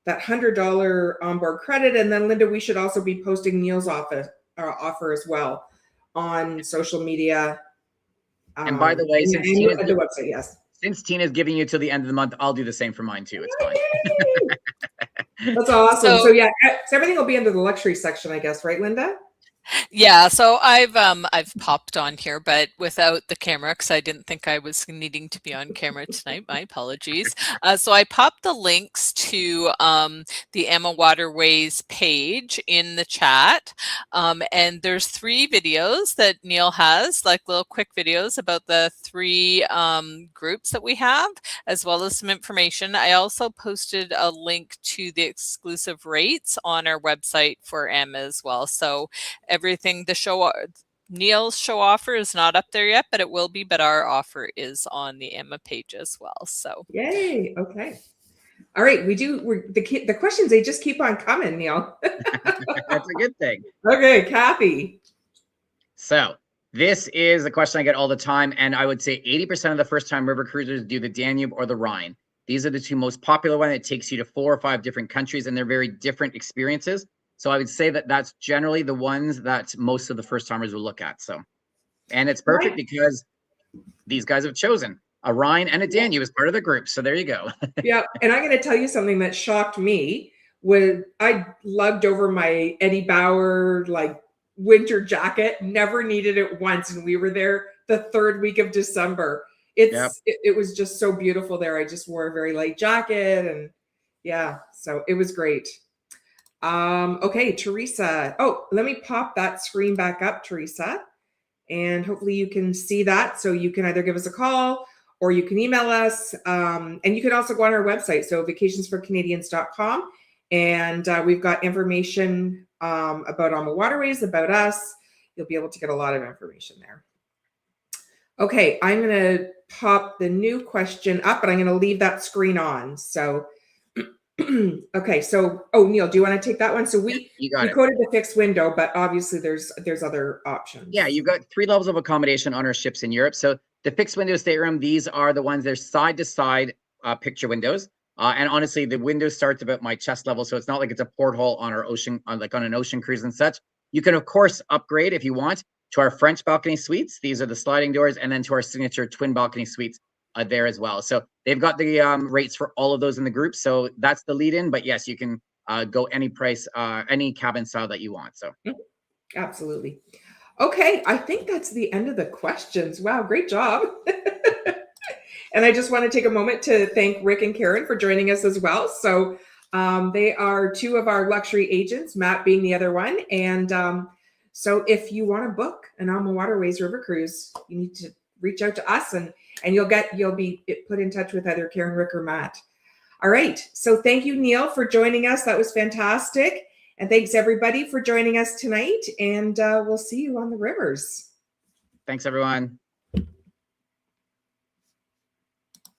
[SPEAKER 1] that $100 onboard credit. And then Linda, we should also be posting Neil's offer as well on social media.
[SPEAKER 2] And by the way,
[SPEAKER 1] and the website, yes.
[SPEAKER 2] Since Teena's giving you till the end of the month, I'll do the same for mine too. It's fine.
[SPEAKER 1] That's awesome. So yeah, so everything will be under the luxury section, I guess, right, Linda?
[SPEAKER 3] Yeah, so I've popped on here, but without the camera because I didn't think I was needing to be on camera tonight. My apologies. So I popped the links to the AmaWaterways page in the chat, and there's 3 videos that Neil has, like little quick videos about the 3 groups that we have, as well as some information. I also posted a link to the exclusive rates on our website for Ama as well. So everything, Neil's show offer is not up there yet, but it will be. But our offer is on the Ama page as well. So
[SPEAKER 1] yay! Okay, all right. The questions, they just keep on coming, Neil.
[SPEAKER 2] That's a good thing.
[SPEAKER 1] Okay, Kathy.
[SPEAKER 2] So this is a question I get all the time, and I would say 80% of the first-time river cruisers do the Danube or the Rhine. These are the 2 most popular ones. It takes you to 4 or 5 different countries, and they're very different experiences. So I would say that that's generally the ones that most of the first timers will look at. So, and it's perfect because these guys have chosen a Rhine and a Danube as part of the group. So there you go.
[SPEAKER 1] Yeah. And I'm going to tell you something that shocked me when I lugged over my Eddie Bauer, like winter jacket, never needed it once. And we were there the 3rd week of December. It was just so beautiful there. I just wore a very light jacket and yeah, so it was great. Okay, Teresa. Oh, let me pop that screen back up, Teresa. And hopefully you can see that. So you can either give us a call or you can email us. And you can also go on our website, so vacationsforcanadians.com. And we've got information about AmaWaterways, about us. You'll be able to get a lot of information there. Okay, I'm going to pop the new question up, but I'm going to leave that screen on. So okay, so Neil, do you want to take that one? So we quoted the fixed window, but obviously there's other options.
[SPEAKER 2] Yeah, you've got 3 levels of accommodation on our ships in Europe. So the fixed window stateroom, these are the ones, they're side to side picture windows. And honestly, the window starts about my chest level, so it's not like it's a porthole on our ocean, like on an ocean cruise and such. You can of course upgrade if you want to our French balcony suites. These are the sliding doors, and then to our signature twin balcony suites there as well. So they've got the rates for all of those in the group. So that's the lead in, but yes, you can go any price, any cabin style that you want. So
[SPEAKER 1] absolutely. Okay, I think that's the end of the questions. Wow, great job. And I just want to take a moment to thank Rick and Karen for joining us as well. So they are 2 of our luxury agents, Matt being the other one. And so if you want to book an AmaWaterways river cruise, you need to reach out to us and you'll be put in touch with either Karen, Rick, or Matt. All right. So thank you, Neil, for joining us. That was fantastic. And thanks everybody for joining us tonight. And we'll see you on the rivers.
[SPEAKER 2] Thanks, everyone.